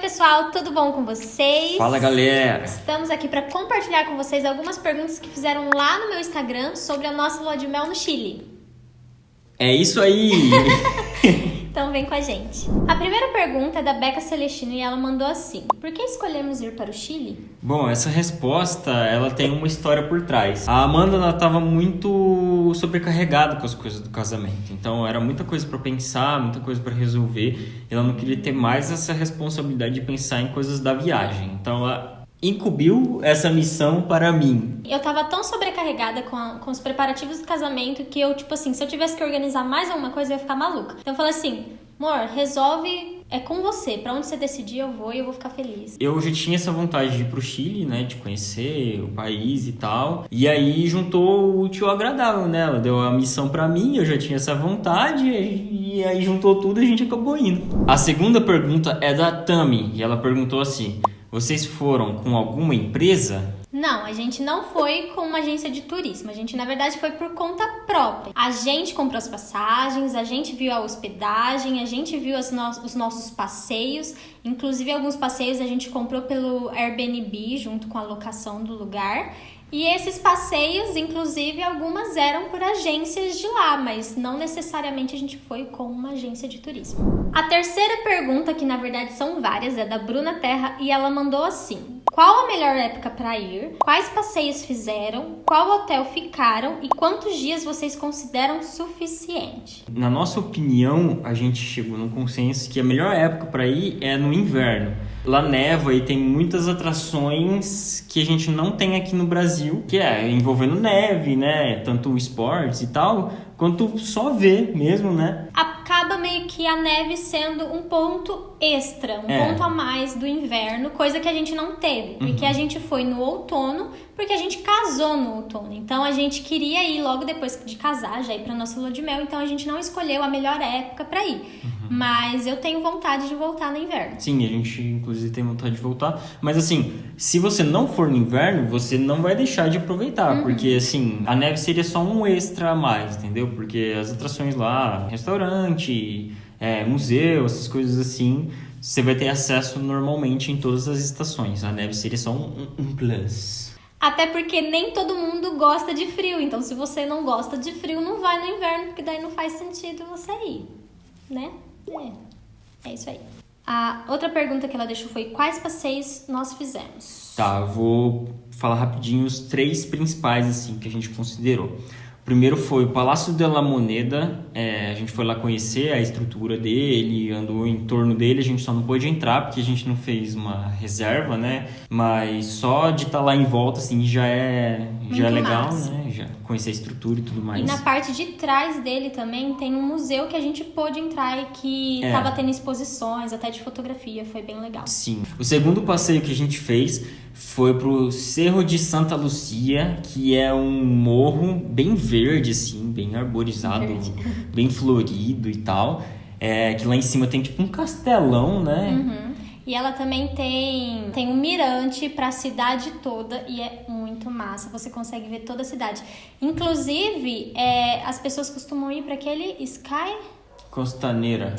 pessoal, tudo bom com vocês? Fala, galera! Estamos aqui para compartilhar com vocês algumas perguntas que fizeram lá no meu Instagram sobre a nossa lua de mel no Chile. É isso aí! Então vem com a gente. A primeira pergunta é da Beca Celestino e ela mandou assim: por que escolhemos ir para o Chile? Bom, essa resposta, ela tem uma história por trás. A Amanda, ela estava muito sobrecarregada com as coisas do casamento. Então, era muita coisa para pensar, muita coisa para resolver. Ela não queria ter mais essa responsabilidade de pensar em coisas da viagem. Então, ela incumbiu essa missão para mim. Eu tava tão sobrecarregada com os preparativos do casamento que eu, se eu tivesse que organizar mais alguma coisa, eu ia ficar maluca. Então eu falei assim, amor, resolve, é com você. Pra onde você decidir, eu vou e eu vou ficar feliz. Eu já tinha essa vontade de ir pro Chile, né? De conhecer o país e tal. E aí juntou o útil ao agradável, né? Ela deu a missão pra mim, eu já tinha essa vontade. E aí juntou tudo e a gente acabou indo. A segunda pergunta é da Tami. E ela perguntou assim: vocês foram com alguma empresa? Não, a gente não foi com uma agência de turismo. A gente, na verdade, foi por conta própria. A gente comprou as passagens, a gente viu a hospedagem, a gente viu os nossos passeios. Inclusive, alguns passeios a gente comprou pelo Airbnb, junto com a locação do lugar. E esses passeios, inclusive, algumas eram por agências de lá, mas não necessariamente a gente foi com uma agência de turismo. A terceira pergunta, que na verdade são várias, é da Bruna Terra e ela mandou assim: qual a melhor época para ir? Quais passeios fizeram? Qual hotel ficaram? E quantos dias vocês consideram suficiente? Na nossa opinião, a gente chegou num consenso que a melhor época para ir é no inverno. Lá neva e tem muitas atrações que a gente não tem aqui no Brasil, que é envolvendo neve, né? Tanto esportes e tal, quanto só ver mesmo, né? Acaba meio que a neve sendo um ponto extra, ponto a mais do inverno, coisa que a gente não teve, porque a gente foi no outono, porque a gente casou no outono. Então a gente queria ir logo depois de casar, já ir pra nossa lua de mel, então a gente não escolheu a melhor época pra ir. Mas eu tenho vontade de voltar no inverno. Sim, a gente inclusive tem vontade de voltar. Mas assim, se você não for no inverno, você não vai deixar de aproveitar. Porque assim, a neve seria só um extra a mais, entendeu? Porque as atrações lá, restaurante, museu, essas coisas assim, você vai ter acesso normalmente em todas as estações. A neve seria só um plus. Até porque nem todo mundo gosta de frio. Então se você não gosta de frio, não vai no inverno, porque daí não faz sentido você ir, né? É isso aí. A outra pergunta que ela deixou foi: quais passeios nós fizemos? Tá, eu vou falar rapidinho os 3 principais assim que a gente considerou. O primeiro foi o Palácio de la Moneda. A gente foi lá conhecer a estrutura dele, andou em torno dele. A gente só não pôde entrar porque a gente não fez uma reserva, né? Mas só de estar lá em volta, assim, já é legal, massa, né? Já conhecer a estrutura e tudo mais. E na parte de trás dele também tem um museu que a gente pôde entrar e que tava tendo exposições, até de fotografia. Foi bem legal. Sim. O segundo passeio que a gente fez foi pro Cerro de Santa Lucia, que é um morro bem verde, assim, bem arborizado, bem florido e tal. Que lá em cima tem tipo um castelão, né? E ela também tem um mirante para a cidade toda e é muito massa. Você consegue ver toda a cidade. Inclusive, as pessoas costumam ir para aquele Sky Costaneira,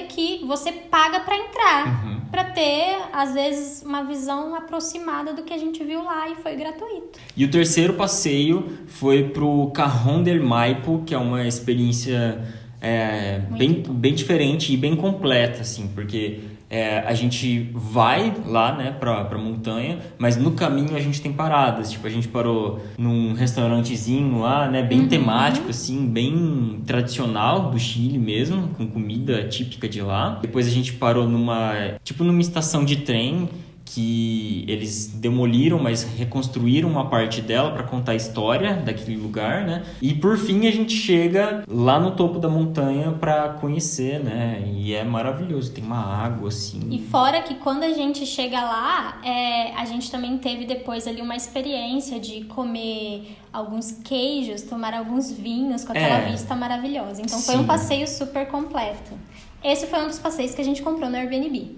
que você paga para entrar, para ter, às vezes, uma visão aproximada do que a gente viu lá e foi gratuito. E o terceiro passeio foi pro Cajón del Maipo, que é uma experiência bem diferente e bem completa, assim, porque a gente vai lá, né, pra montanha, mas no caminho a gente tem paradas. Tipo, a gente parou num restaurantezinho lá, né, bem temático, assim, bem tradicional do Chile mesmo, com comida típica de lá. Depois a gente parou numa estação de trem que eles demoliram, mas reconstruíram uma parte dela para contar a história daquele lugar, né? E por fim a gente chega lá no topo da montanha para conhecer, né? E é maravilhoso, tem uma água assim. E fora que quando a gente chega lá, a gente também teve depois ali uma experiência de comer alguns queijos, tomar alguns vinhos com aquela vista maravilhosa. Então foi um passeio super completo. Esse foi um dos passeios que a gente comprou no Airbnb.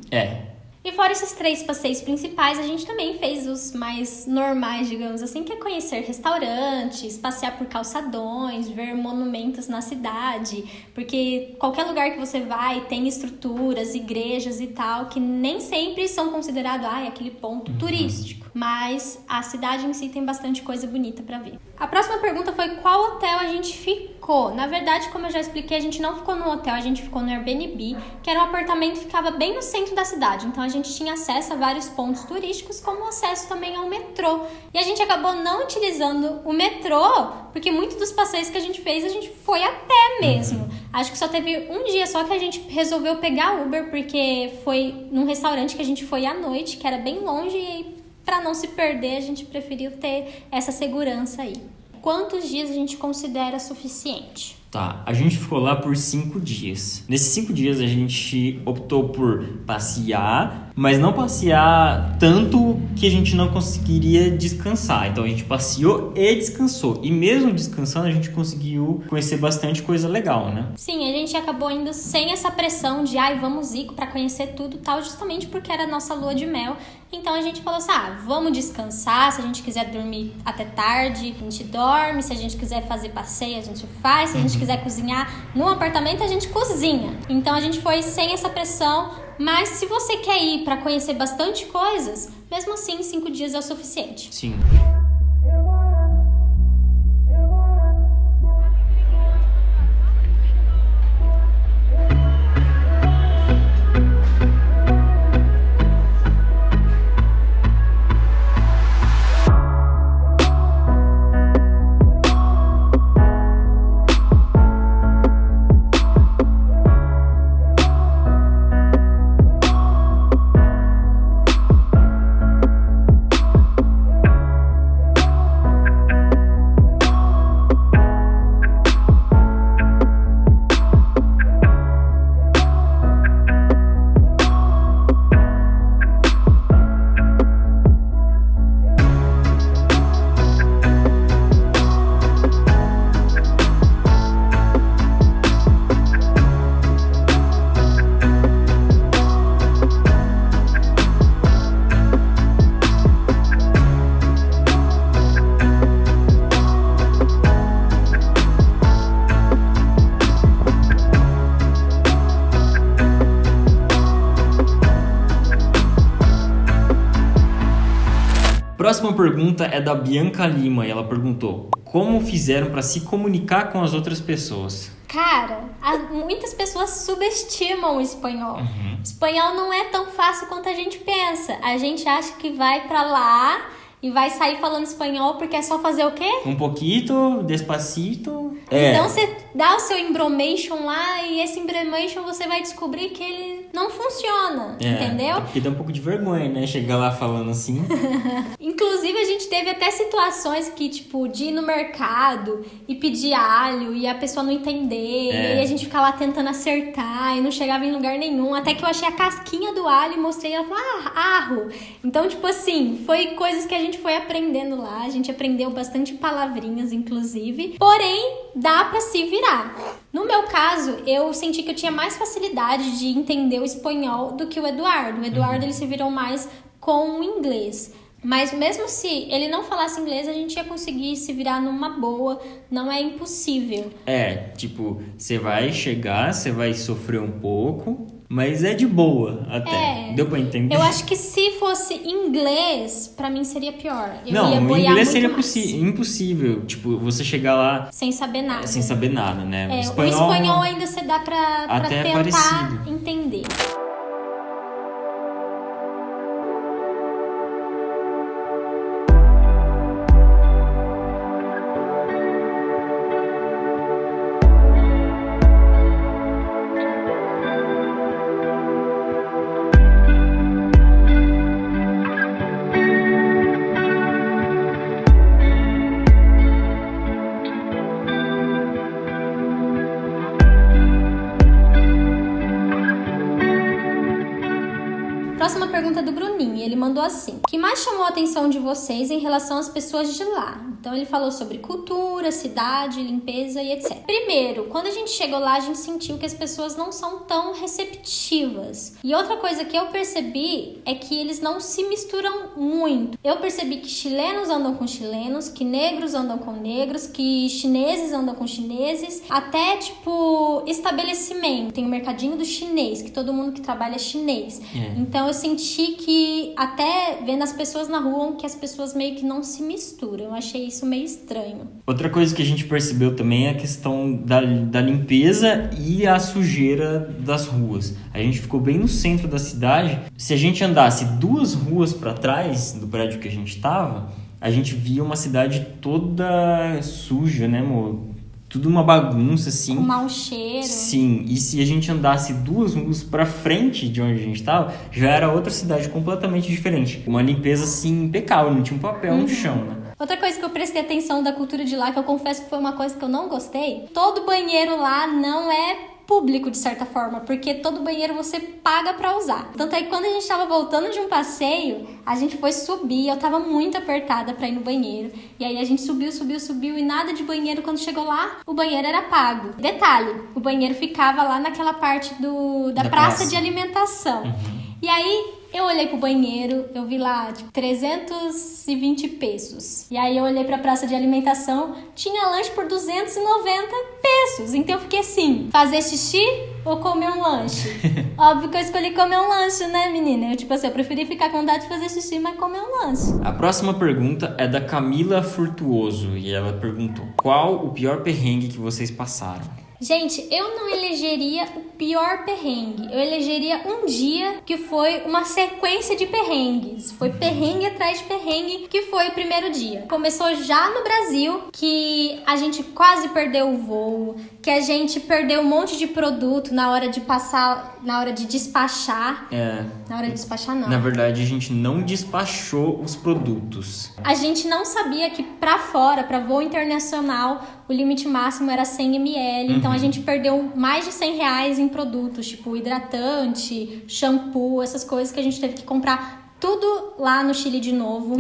E fora esses 3 passeios principais, a gente também fez os mais normais, digamos assim, que é conhecer restaurantes, passear por calçadões, ver monumentos na cidade, porque qualquer lugar que você vai tem estruturas, igrejas e tal, que nem sempre são considerados, aquele ponto turístico. Mas a cidade em si tem bastante coisa bonita pra ver. A próxima pergunta foi qual hotel a gente ficou. Na verdade, como eu já expliquei, a gente não ficou no hotel, a gente ficou no Airbnb, que era um apartamento que ficava bem no centro da cidade. Então a gente tinha acesso a vários pontos turísticos, como acesso também ao metrô. E a gente acabou não utilizando o metrô, porque muitos dos passeios que a gente fez, a gente foi a pé mesmo. Acho que só teve um dia só que a gente resolveu pegar Uber, porque foi num restaurante que a gente foi à noite, que era bem longe, e para não se perder, a gente preferiu ter essa segurança aí. Quantos dias a gente considera suficiente? Tá, a gente ficou lá por 5 dias. Nesses 5 dias a gente optou por passear, mas não passear tanto que a gente não conseguiria descansar. Então a gente passeou e descansou. E mesmo descansando a gente conseguiu conhecer bastante coisa legal, né? Sim, a gente acabou indo sem essa pressão de vamos ir pra conhecer tudo e tal, justamente porque era a nossa lua de mel. Então a gente falou assim, vamos descansar, se a gente quiser dormir até tarde, a gente dorme, se a gente quiser fazer passeio, a gente faz, se a gente quiser cozinhar no apartamento, a gente cozinha. Então a gente foi sem essa pressão, mas se você quer ir para conhecer bastante coisas, mesmo assim 5 dias é o suficiente. Sim. Próxima pergunta é da Bianca Lima e ela perguntou: como fizeram para se comunicar com as outras pessoas? Cara, muitas pessoas subestimam o espanhol. Espanhol não é tão fácil quanto a gente pensa. A gente acha que vai pra lá e vai sair falando espanhol porque é só fazer o quê? Um pouquinho, despacito. Então você dá o seu embromation lá e esse embromation você vai descobrir que ele não funciona, entendeu? Porque dá um pouco de vergonha, né? Chegar lá falando assim. Inclusive, a gente teve até situações que, tipo, de ir no mercado e pedir alho e a pessoa não entender. E aí a gente ficar lá tentando acertar e não chegava em lugar nenhum. Até que eu achei a casquinha do alho e mostrei e ela falou, arro. Então, tipo assim, foi coisas que a gente foi aprendendo lá. A gente aprendeu bastante palavrinhas, inclusive. Porém, dá pra se virar. No meu caso, eu senti que eu tinha mais facilidade de entender o espanhol do que o Eduardo. O Eduardo, ele se virou mais com o inglês. Mas mesmo se ele não falasse inglês, a gente ia conseguir se virar numa boa. Não é impossível. Tipo, você vai chegar, você vai sofrer um pouco, mas é de boa até. Deu pra entender? Eu acho que se fosse inglês, pra mim seria pior. Não, o inglês seria impossível. Tipo, você chegar lá... sem saber nada. Sem saber nada, né? O espanhol ainda você dá pra até tentar parecido. Entender. Próxima pergunta do Bruninho, ele mandou assim: o que mais chamou a atenção de vocês em relação às pessoas de lá? Então ele falou sobre cultura, cidade, limpeza e etc. Primeiro, quando a gente chegou lá, a gente sentiu que as pessoas não são tão receptivas. E outra coisa que eu percebi é que eles não se misturam muito. Eu percebi que chilenos andam com chilenos, que negros andam com negros, que chineses andam com chineses, até tipo estabelecimento. Tem o mercadinho do chinês, que todo mundo que trabalha é chinês. Então eu senti que até vendo as pessoas na rua, que as pessoas meio que não se misturam. Eu achei isso meio estranho. Outra coisa que a gente percebeu também é a questão da limpeza e a sujeira das ruas. A gente ficou bem no centro da cidade. Se a gente andasse 2 ruas para trás do prédio que a gente estava, a gente via uma cidade toda suja, né, amor? Tudo uma bagunça, assim. Com mau cheiro. Sim, e se a gente andasse 2 ruas pra frente de onde a gente tava, já era outra cidade completamente diferente. Uma limpeza, assim, impecável, não tinha um papel no chão, né? Outra coisa que eu prestei atenção da cultura de lá, que eu confesso que foi uma coisa que eu não gostei, todo banheiro lá não é público de certa forma, porque todo banheiro você paga pra usar. Tanto é que quando a gente tava voltando de um passeio, a gente foi subir, eu tava muito apertada pra ir no banheiro, e aí a gente subiu e nada de banheiro. Quando chegou lá, o banheiro era pago. Detalhe, o banheiro ficava lá naquela parte da praça de alimentação. E aí eu olhei pro banheiro, eu vi lá, tipo, 320 pesos. E aí eu olhei pra praça de alimentação, tinha lanche por 290 pesos. Então eu fiquei assim, fazer xixi ou comer um lanche? Óbvio que eu escolhi comer um lanche, né, menina? Eu preferi ficar com vontade de fazer xixi, mas comer um lanche. A próxima pergunta é da Camila Furtuoso, e ela perguntou: qual o pior perrengue que vocês passaram? Gente, eu não elegeria o pior perrengue. Eu elegeria um dia que foi uma sequência de perrengues. Foi perrengue atrás de perrengue, que foi o primeiro dia. Começou já no Brasil, que a gente quase perdeu o voo, que a gente perdeu um monte de produto na hora de passar, na hora de despachar. Na hora de despachar, não. Na verdade, a gente não despachou os produtos. A gente não sabia que pra fora, pra voo internacional, o limite máximo era 100 ml. Então a gente perdeu mais de 100 reais em produtos, tipo hidratante, shampoo, essas coisas que a gente teve que comprar tudo lá no Chile de novo.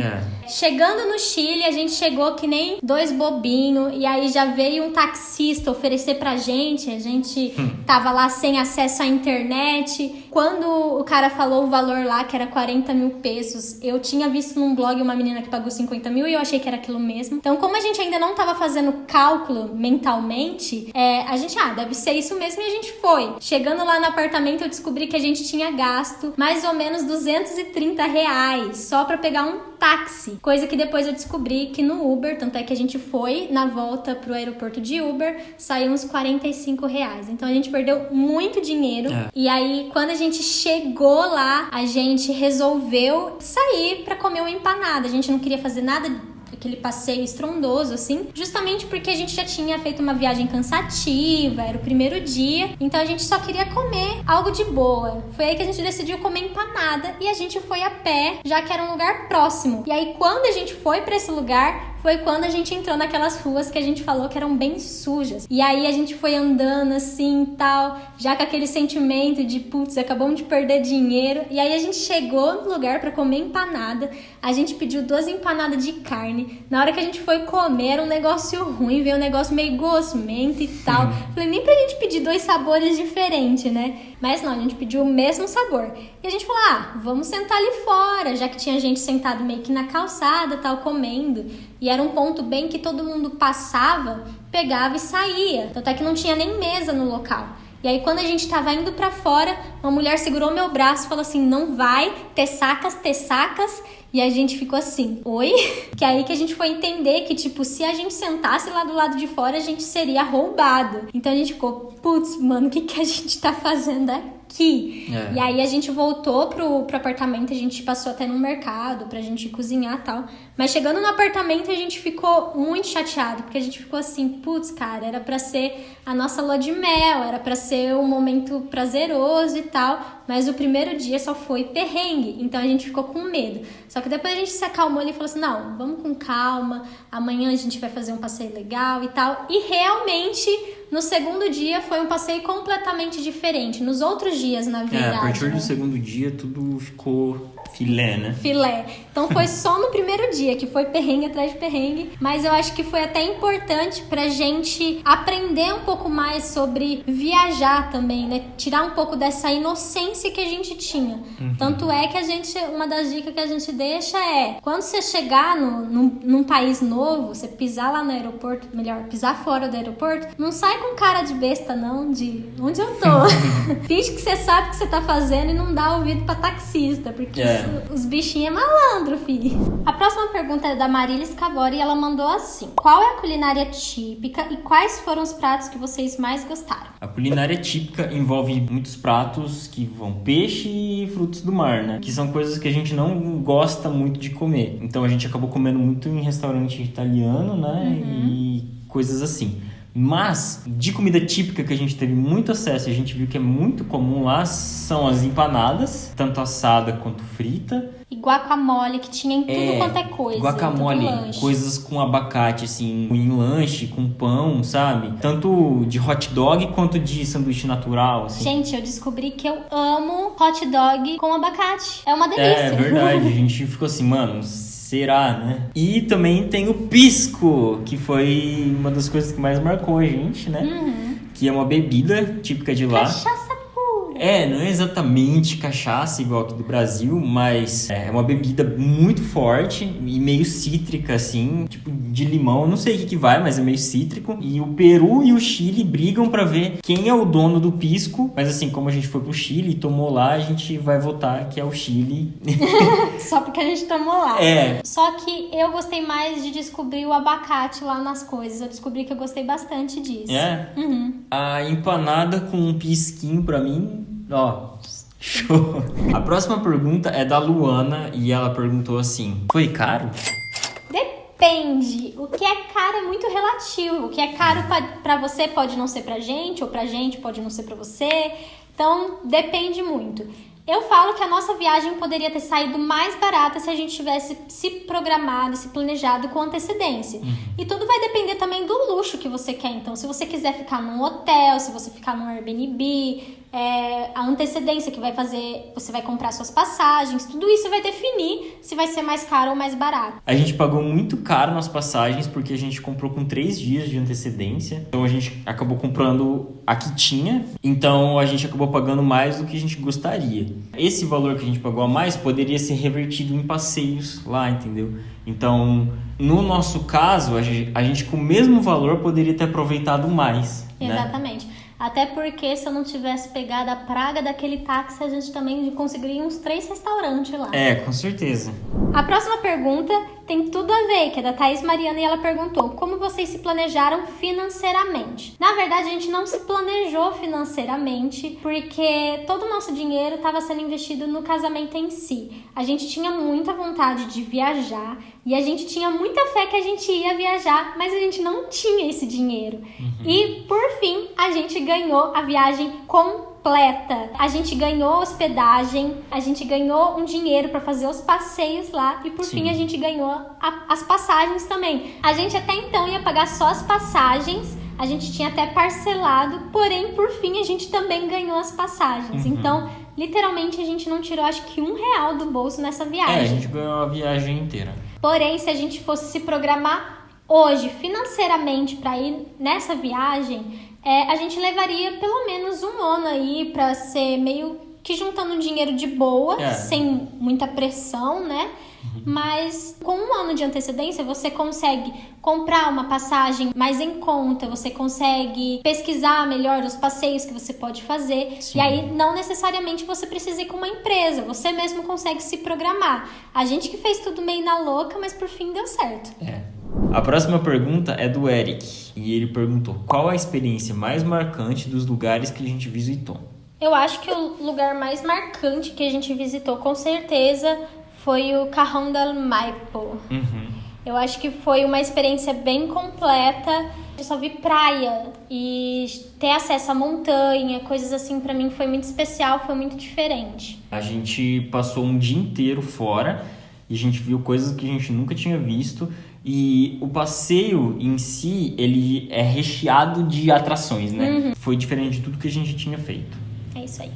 Chegando no Chile, a gente chegou que nem 2 bobinhos, e aí já veio um taxista oferecer pra gente. A gente tava lá sem acesso à internet. Quando o cara falou o valor lá, que era 40 mil pesos, eu tinha visto num blog uma menina que pagou 50 mil e eu achei que era aquilo mesmo. Então, como a gente ainda não tava fazendo cálculo mentalmente, a gente, deve ser isso mesmo, e a gente foi. Chegando lá no apartamento, eu descobri que a gente tinha gasto mais ou menos 230 reais só pra pegar um táxi, coisa que depois eu descobri que no Uber, tanto é que a gente foi na volta pro aeroporto de Uber, saiu uns 45 reais. Então a gente perdeu muito dinheiro. E aí, quando a gente chegou lá, a gente resolveu sair pra comer uma empanada. A gente não queria fazer nada, aquele passeio estrondoso, assim, justamente porque a gente já tinha feito uma viagem cansativa, era o primeiro dia, então a gente só queria comer algo de boa. Foi aí que a gente decidiu comer empanada e a gente foi a pé, já que era um lugar próximo. E aí, quando a gente foi pra esse lugar, foi quando a gente entrou naquelas ruas que a gente falou que eram bem sujas. E aí a gente foi andando assim e tal, já com aquele sentimento de, putz, acabamos de perder dinheiro. E aí a gente chegou no lugar pra comer empanada. A gente pediu 2 empanadas de carne. Na hora que a gente foi comer, era um negócio ruim, veio um negócio meio gosmento e tal. Falei, nem pra gente pedir 2 sabores diferentes, né? Mas não, a gente pediu o mesmo sabor. E a gente falou, vamos sentar ali fora, já que tinha gente sentado meio que na calçada, tal, comendo. E era um ponto bem que todo mundo passava, pegava e saía. Tanto é que não tinha nem mesa no local. E aí, quando a gente tava indo pra fora, uma mulher segurou meu braço e falou assim, não vai, ter sacas. E a gente ficou assim, oi? Que aí que a gente foi entender que, tipo, se a gente sentasse lá do lado de fora, a gente seria roubado. Então a gente ficou, putz, mano, o que a gente tá fazendo aqui? E aí a gente voltou pro apartamento, a gente passou até no mercado pra gente cozinhar e tal. Mas chegando no apartamento, a gente ficou muito chateado, porque a gente ficou assim, putz, cara, era pra ser a nossa lua de mel, era pra ser um momento prazeroso e tal, mas o primeiro dia só foi perrengue, então a gente ficou com medo. Só que depois a gente se acalmou e falou assim, não, vamos com calma, amanhã a gente vai fazer um passeio legal e tal, e realmente No segundo dia foi um passeio completamente diferente. Nos outros dias, na verdade. A partir do segundo dia tudo ficou filé, né? Filé. Então foi só no primeiro dia, que foi perrengue atrás de perrengue. Mas eu acho que foi até importante pra gente aprender um pouco mais sobre viajar também, né? Tirar um pouco dessa inocência que a gente tinha. Tanto é que uma das dicas que a gente deixa é, quando você chegar num país novo, você pisar lá no aeroporto, melhor, pisar fora do aeroporto, não sai com cara de besta não, de onde eu tô. Finge que você sabe o que você tá fazendo e não dá ouvido pra taxista, porque os bichinhos é malandro, filho. A próxima pergunta é da Marília Scavori e ela mandou assim: qual é a culinária típica e quais foram os pratos que vocês mais gostaram? A culinária típica envolve muitos pratos que vão peixe e frutos do mar, né? Que são coisas que a gente não gosta muito de comer. Então a gente acabou comendo muito em restaurante italiano, né? E coisas assim. Mas, de comida típica que a gente teve muito acesso e a gente viu que é muito comum lá, são as empanadas, tanto assada quanto frita. E guacamole, que tinha em tudo quanto é coisa. Guacamole, coisas com abacate, assim, em lanche, com pão, sabe? Tanto de hot dog quanto de sanduíche natural, assim. Gente, eu descobri que eu amo hot dog com abacate. É uma delícia. É verdade, a gente ficou assim, mano, será, né? E também tem o pisco, que foi uma das coisas que mais marcou a gente, né? Que é uma bebida típica de lá. Cachaça pura. Não é exatamente cachaça igual aqui do Brasil, mas é uma bebida muito forte e meio cítrica, assim, tipo de limão. Não sei o que vai, mas é meio cítrico. E o Peru e o Chile brigam pra ver quem é o dono do pisco. Mas assim, como a gente foi pro Chile e tomou lá, a gente vai votar que é o Chile. Só porque a gente tomou lá. Só que eu gostei mais de descobrir o abacate lá nas coisas. Eu descobri que eu gostei bastante disso. A empanada com um pisquinho pra mim, ó, show. A próxima pergunta é da Luana e ela perguntou assim: foi caro? Depende. O que é caro é muito relativo. O que é caro pra você pode não ser pra gente, ou pra gente pode não ser pra você. Então, depende muito. Eu falo que a nossa viagem poderia ter saído mais barata se a gente tivesse se programado, se planejado com antecedência. E tudo vai depender também do luxo que você quer. Então, se você quiser ficar num hotel, se você ficar num Airbnb, a antecedência que vai fazer, você vai comprar suas passagens, tudo isso vai definir se vai ser mais caro ou mais barato. A gente pagou muito caro nas passagens porque a gente comprou com 3 dias de antecedência. Então a gente acabou comprando a que tinha. Então a gente acabou pagando mais do que a gente gostaria. Esse valor que a gente pagou a mais poderia ser revertido em passeios lá, entendeu? Então, no nosso caso, a gente com o mesmo valor poderia ter aproveitado mais. Exatamente. Né? Até porque se eu não tivesse pegado a praga daquele táxi, a gente também conseguiria uns 3 restaurantes lá. Com certeza. A próxima pergunta tem tudo a ver, que é da Thaís Mariana, e ela perguntou: como vocês se planejaram financeiramente? Na verdade, a gente não se planejou financeiramente, porque todo o nosso dinheiro estava sendo investido no casamento em si. A gente tinha muita vontade de viajar, e a gente tinha muita fé que a gente ia viajar, mas a gente não tinha esse dinheiro. E, por fim, a gente ganhou a viagem completa. A gente ganhou hospedagem, a gente ganhou um dinheiro para fazer os passeios lá e por fim a gente ganhou as passagens também. A gente até então ia pagar só as passagens, a gente tinha até parcelado, porém por fim a gente também ganhou as passagens. Então, literalmente a gente não tirou acho que R$1 do bolso nessa viagem. A gente ganhou a viagem inteira. Porém, se a gente fosse se programar hoje financeiramente para ir nessa viagem, a gente levaria pelo menos um ano aí pra ser meio que juntando dinheiro de boa, sem muita pressão, né? Mas com um ano de antecedência você consegue comprar uma passagem mais em conta, você consegue pesquisar melhor os passeios que você pode fazer. E aí não necessariamente você precisa ir com uma empresa, você mesmo consegue se programar. A gente que fez tudo meio na louca, mas por fim deu certo. A próxima pergunta é do Eric e ele perguntou: qual a experiência mais marcante dos lugares que a gente visitou? Eu acho que o lugar mais marcante que a gente visitou com certeza foi o Cajón del Maipo. Eu acho que foi uma experiência bem completa. Eu só vi praia e ter acesso à montanha, coisas assim, pra mim foi muito especial, foi muito diferente. A gente passou um dia inteiro fora e a gente viu coisas que a gente nunca tinha visto. E o passeio em si, ele é recheado de atrações, né? Foi diferente de tudo que a gente tinha feito. É isso aí.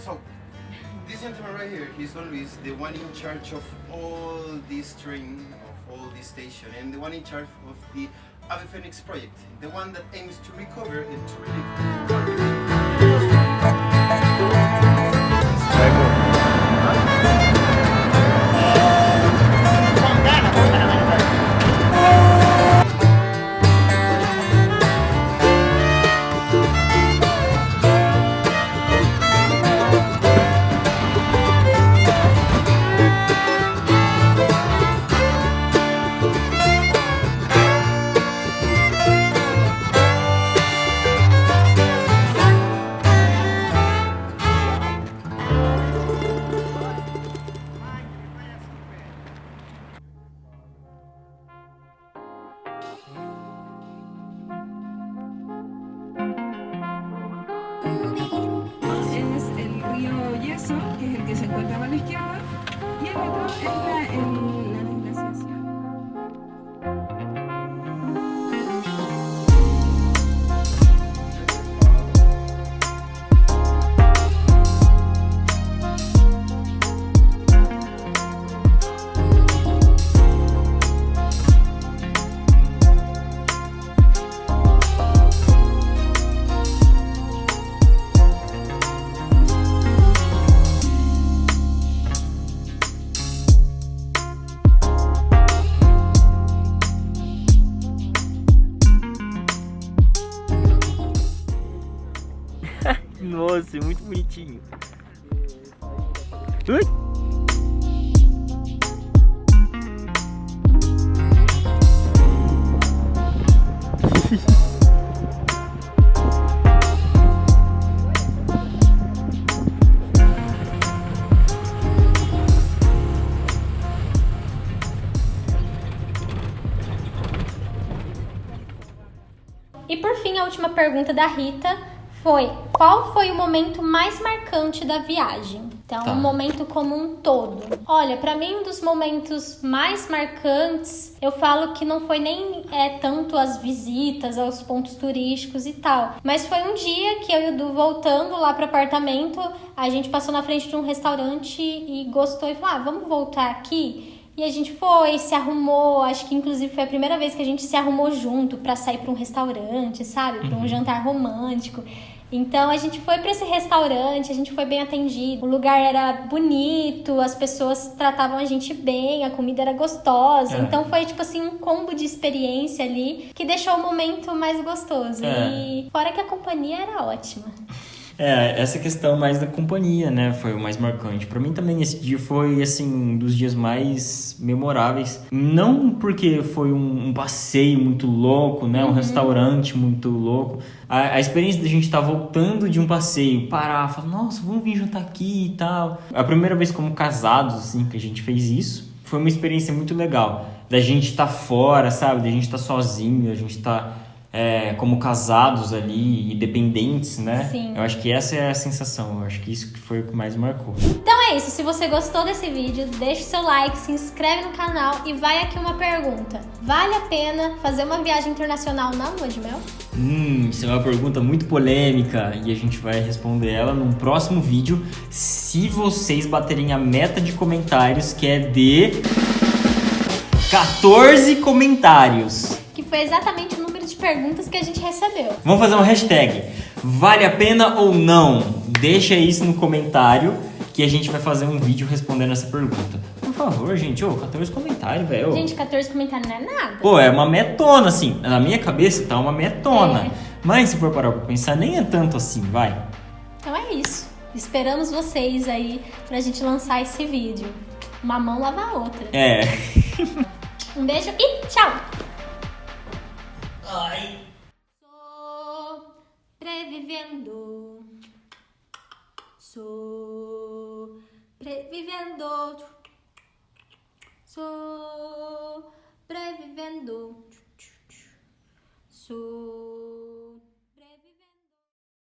So, this gentleman right here, he's always the one in charge of all this train, of all this station, and the one in charge of the Ave Phoenix project, the one that aims to recover and to relieve. Es el río Yeso, que es el que se encontraba a la izquierda, y el otro es la glaciación. Nossa, muito bonitinho. Ui. E por fim, a última pergunta da Rita foi: qual foi o momento mais marcante da viagem? Então, Tá. um momento como um todo. Olha, pra mim, um dos momentos mais marcantes, eu falo que não foi nem tanto as visitas aos pontos turísticos e tal, mas foi um dia que eu e o Du, voltando lá pro apartamento, a gente passou na frente de um restaurante e gostou e falou: vamos voltar aqui? E a gente foi, se arrumou, acho que inclusive foi a primeira vez que a gente se arrumou junto pra sair pra um restaurante, sabe? Pra um jantar romântico. Então a gente foi pra esse restaurante, a gente foi bem atendido, o lugar era bonito, as pessoas tratavam a gente bem, a comida era gostosa. Então foi tipo assim um combo de experiência ali que deixou o momento mais gostoso. E fora que a companhia era ótima. Essa questão mais da companhia, né, foi o mais marcante. Pra mim também esse dia foi, assim, um dos dias mais memoráveis. Não porque foi um passeio muito louco, né, um restaurante muito louco. A experiência da gente estar voltando de um passeio, parar, falar, nossa, vamos vir jantar aqui e tal. A primeira vez como casados, assim, que a gente fez isso, foi uma experiência muito legal. Da gente estar fora, sabe, da gente estar sozinho, a gente estar... como casados ali, independentes, né? Sim. Eu acho que essa é a sensação, eu acho que isso que foi o que mais marcou. Então é isso, se você gostou desse vídeo, deixa o seu like, se inscreve no canal e vai aqui uma pergunta. Vale a pena fazer uma viagem internacional na lua de mel? Isso é uma pergunta muito polêmica e a gente vai responder ela num próximo vídeo, se vocês baterem a meta de comentários, que é de 14 comentários. Que foi exatamente o número de perguntas que a gente recebeu. Vamos fazer uma hashtag. Vale a pena ou não? Deixa isso no comentário que a gente vai fazer um vídeo respondendo essa pergunta. Por favor, gente. 14 comentários, velho. Gente, 14 comentários não é nada. Pô, é uma metona, assim. Na minha cabeça tá uma metona. Mas se for parar pra pensar, nem é tanto assim, vai. Então é isso. Esperamos vocês aí pra gente lançar esse vídeo. Uma mão lava a outra. Um beijo e tchau! Ai. Sobrevivendo.